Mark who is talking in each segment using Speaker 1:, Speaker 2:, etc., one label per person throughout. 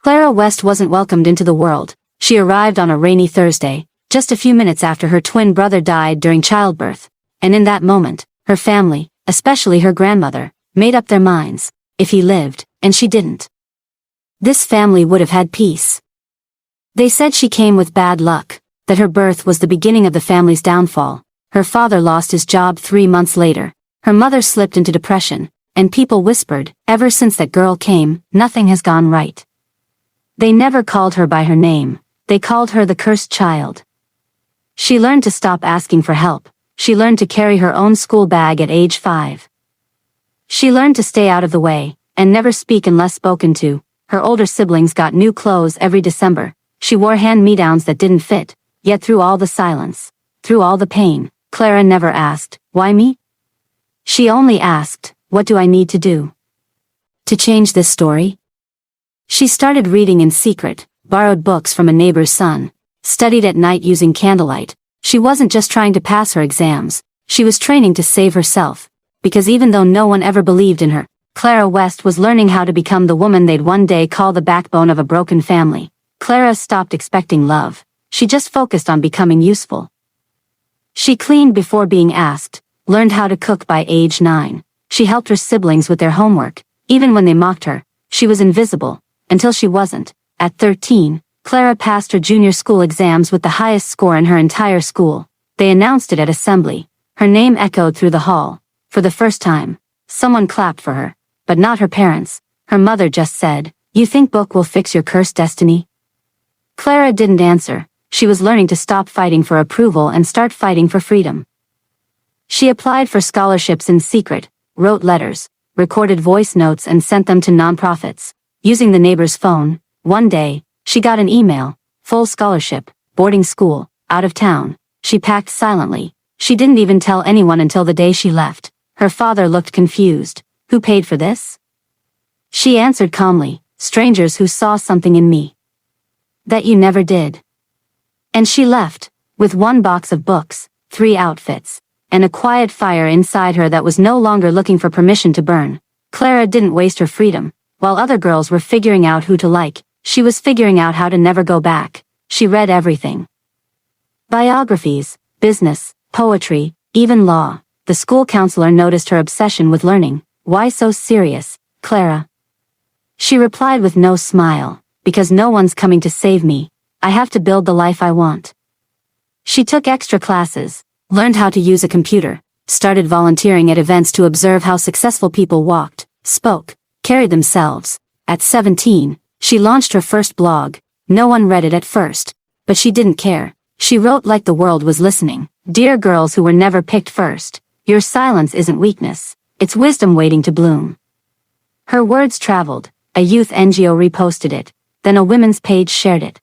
Speaker 1: Clara West wasn't welcomed into the world. She arrived on a rainy Thursday, just a few minutes after her twin brother died during childbirth. And in that moment, her family, especially her grandmother, made up their minds. If he lived, and she didn't, this family would have had peace. They said she came with bad luck, that her birth was the beginning of the family's downfall. Her father lost his job 3 months later. Her mother slipped into depression, and people whispered, ever since that girl came, nothing has gone right. They never called her by her name. They called her the cursed child. She learned to stop asking for help. She learned to carry her own school bag at age 5. She learned to stay out of the way, and never speak unless spoken to. Her older siblings got new clothes every December. She wore hand-me-downs that didn't fit, yet through all the silence, through all the pain, Clara never asked, why me? She only asked, what do I need to do to change this story? She started reading in secret, borrowed books from a neighbor's son, studied at night using candlelight. She wasn't just trying to pass her exams, she was training to save herself, because even though no one ever believed in her, Clara West was learning how to become the woman they'd one day call the backbone of a broken family. Clara stopped expecting love. She just focused on becoming useful. She cleaned before being asked, learned how to cook by age 9. She helped her siblings with their homework, even when they mocked her. She was invisible, until she wasn't. At 13, Clara passed her junior school exams with the highest score in her entire school. They announced it at assembly. Her name echoed through the hall. For the first time, someone clapped for her, but not her parents. Her mother just said, "You think book will fix your cursed destiny?" Clara didn't answer. She was learning to stop fighting for approval and start fighting for freedom. She applied for scholarships in secret, wrote letters, recorded voice notes and sent them to nonprofits, using the neighbor's phone. One day, she got an email, full scholarship, boarding school, out of town. She packed silently. She didn't even tell anyone until the day she left. Her father looked confused. Who paid for this? She answered calmly, strangers who saw something in me that you never did. And she left, with 1 box of books, 3 outfits, and a quiet fire inside her that was no longer looking for permission to burn. Clara didn't waste her freedom. While other girls were figuring out who to like, she was figuring out how to never go back. She read everything. Biographies, business, poetry, even law. The school counselor noticed her obsession with learning. Why so serious, Clara? She replied with no smile, because no one's coming to save me. I have to build the life I want. She took extra classes, learned how to use a computer, started volunteering at events to observe how successful people walked, spoke, carried themselves. At 17, she launched her first blog. No one read it at first, but she didn't care. She wrote like the world was listening. Dear girls who were never picked first, your silence isn't weakness. It's wisdom waiting to bloom. Her words traveled. A youth NGO reposted it. Then a women's page shared it.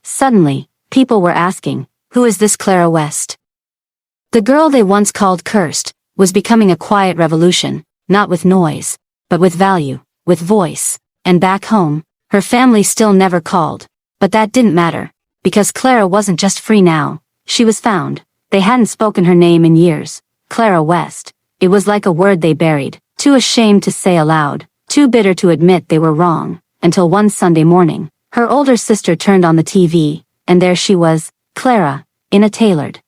Speaker 1: Suddenly, people were asking, who is this Clara West? The girl they once called cursed was becoming a quiet revolution, not with noise, but with value, with voice. And back home, her family still never called. But that didn't matter, because Clara wasn't just free now, she was found. They hadn't spoken her name in years. Clara West. It was like a word they buried, too ashamed to say aloud, too bitter to admit they were wrong, until one Sunday morning, her older sister turned on the TV, and there she was, Clara, in a tailored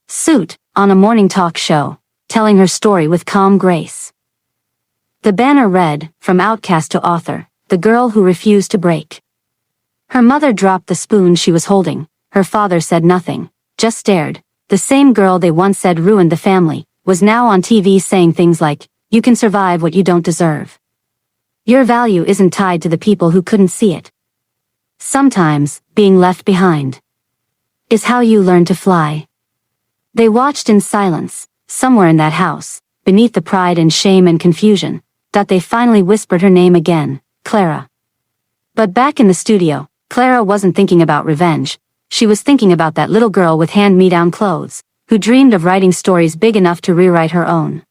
Speaker 1: suit, on a morning talk show, telling her story with calm grace. The banner read, from outcast to author, the girl who refused to break. Her mother dropped the spoon she was holding. Her father said nothing, just stared. The same girl they once said ruined the family, was now on TV saying things like, you can survive what you don't deserve. Your value isn't tied to the people who couldn't see it. Sometimes, being left behind is how you learn to fly. They watched in silence. Somewhere in that house, beneath the pride and shame and confusion, that they finally whispered her name again, Clara. But back in the studio, Clara wasn't thinking about revenge. She was thinking about that little girl with hand-me-down clothes, who dreamed of writing stories big enough to rewrite her own.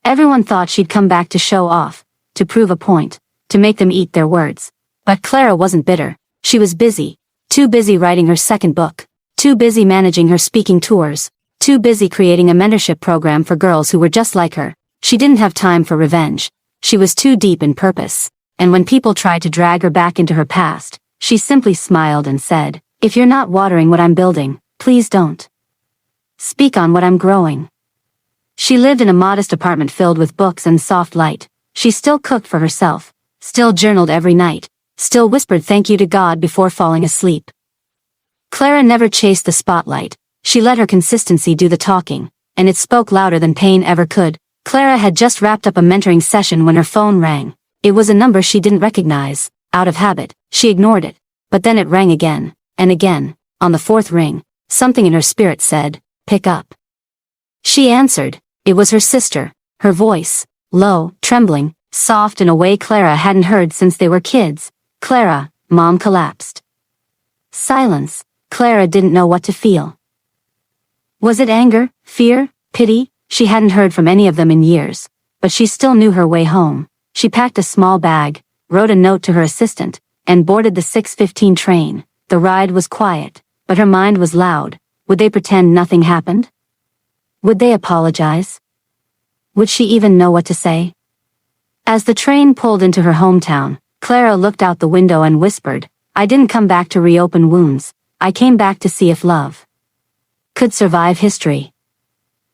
Speaker 1: Everyone thought she'd come back to show off, to prove a point, to make them eat their words. But Clara wasn't bitter. She was busy. Too busy writing her second book. Too busy managing her speaking tours. Too busy creating a mentorship program for girls who were just like her. She didn't have time for revenge. She was too deep in purpose. and when people tried to drag her back into her past, she simply smiled and said, "If you're not watering what I'm building, please don't speak on what I'm growing." She lived in a modest apartment filled with books and soft light. She still cooked for herself, still journaled every night, still whispered thank you to God before falling asleep. Clara never chased the spotlight. She let her consistency do the talking, and it spoke louder than pain ever could. Clara had just wrapped up a mentoring session when her phone rang. It was a number she didn't recognize. Out of habit, she ignored it. But then it rang again, and again. On the fourth ring, something in her spirit said, "Pick up." She answered. It was her sister, her voice, low, trembling, soft in a way Clara hadn't heard since they were kids. "Clara," Mom collapsed. Silence. Clara didn't know what to feel. Was it anger, fear, pity? She hadn't heard from any of them in years, but she still knew her way home. She packed a small bag, wrote a note to her assistant, and boarded the 6:15 train. The ride was quiet, but her mind was loud. Would they pretend nothing happened? Would they apologize? Would she even know what to say? As the train pulled into her hometown, Clara looked out the window and whispered, "I didn't come back to reopen wounds. I came back to see if love could survive history."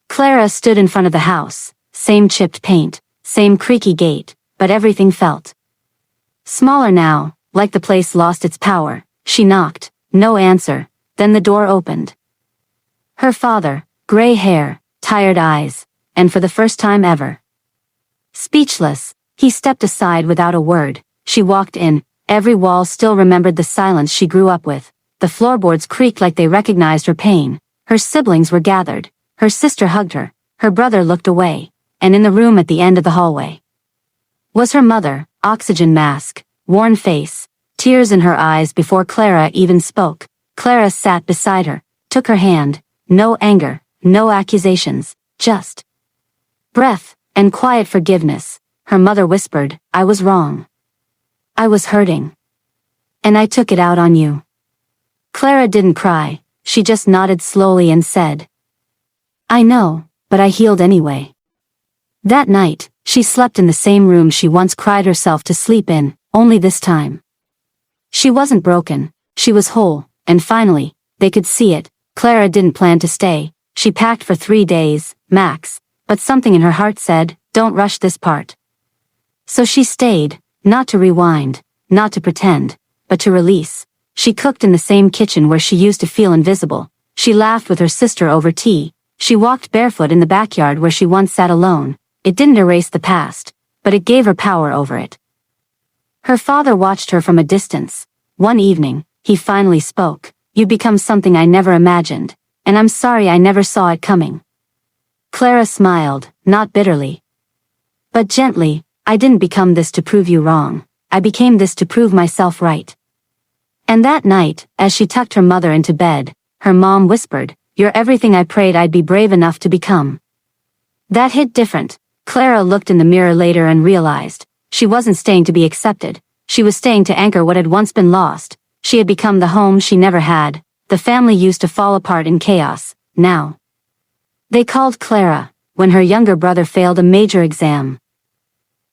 Speaker 1: Clara stood in front of the house, same chipped paint, same creaky gate, but everything felt smaller now, like the place lost its power. She knocked, no answer, then the door opened. Her father, gray hair, tired eyes, and for the first time ever, speechless, he stepped aside without a word. She walked in. Every wall still remembered the silence she grew up with. The floorboards creaked like they recognized her pain. Her siblings were gathered. Her sister hugged her. Her brother looked away. And in the room at the end of the hallway was her mother, oxygen mask, worn face, tears in her eyes before Clara even spoke. Clara sat beside her, took her hand. No anger, no accusations, just breath and quiet forgiveness. Her mother whispered, "I was wrong. I was hurting. And I took it out on you." Clara didn't cry. She just nodded slowly and said, "I know, but I healed anyway." That night, she slept in the same room she once cried herself to sleep in, only this time she wasn't broken, she was whole, and finally, they could see it. Clara didn't plan to stay. She packed for 3 days, max, but something in her heart said, "Don't rush this part." So she stayed, not to rewind, not to pretend, but to release. She cooked in the same kitchen where she used to feel invisible. She laughed with her sister over tea. She walked barefoot in the backyard where she once sat alone. It didn't erase the past, but it gave her power over it. Her father watched her from a distance. One evening, he finally spoke. "You become something I never imagined, and I'm sorry I never saw it coming." Clara smiled, not bitterly, but gently. "I didn't become this to prove you wrong. I became this to prove myself right." And that night, as she tucked her mother into bed, her mom whispered, "You're everything I prayed I'd be brave enough to become." That hit different. Clara looked in the mirror later and realized, she wasn't staying to be accepted. She was staying to anchor what had once been lost. She had become the home she never had. The family used to fall apart in chaos. Now they called Clara. When her younger brother failed a major exam,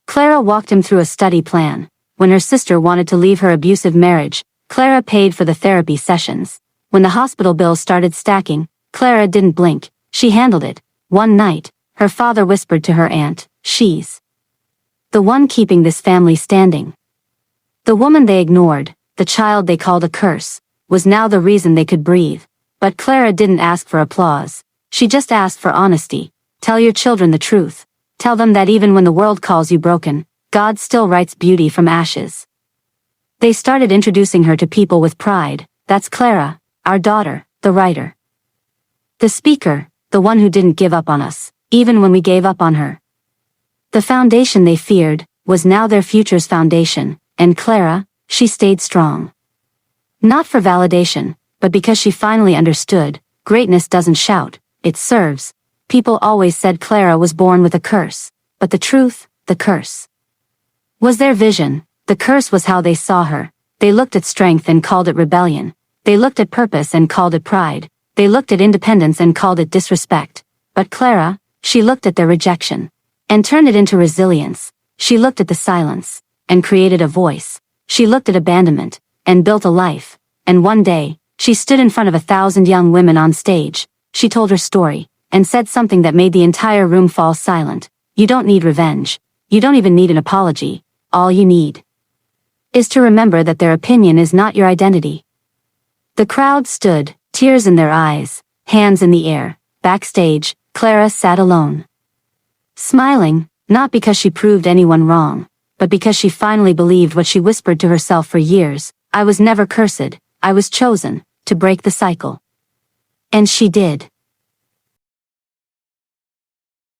Speaker 1: Clara walked him through a study plan. When her sister wanted to leave her abusive marriage, Clara paid for the therapy sessions. When the hospital bills started stacking, Clara didn't blink. She handled it. One night, her father whispered to her aunt, "She's the one keeping this family standing." The woman they ignored, the child they called a curse, was now the reason they could breathe. But Clara didn't ask for applause. She just asked for honesty. Tell your children the truth. Tell them that even when the world calls you broken, God still writes beauty from ashes. They started introducing her to people with pride. "That's Clara, our daughter, the writer, the speaker, the one who didn't give up on us, even when we gave up on her." The foundation they feared was now their future's foundation, and Clara, she stayed strong. Not for validation, but because she finally understood, greatness doesn't shout, it serves. People always said Clara was born with a curse, but the truth, the curse was their vision. The curse was how they saw her. They looked at strength and called it rebellion. They looked at purpose and called it pride. They looked at independence and called it disrespect. But Clara, she looked at their rejection and turned it into resilience. She looked at the silence and created a voice. She looked at abandonment, and built a life. And one day, she stood in front of 1,000 young women on stage. She told her story, and said something that made the entire room fall silent. You don't need revenge. You don't even need an apology. All you need is to remember that their opinion is not your identity. The crowd stood, tears in their eyes, hands in the air. Backstage, Clara sat alone, smiling, not because she proved anyone wrong, but because she finally believed what she whispered to herself for years. I was never cursed, I was chosen, to break the cycle. And she did.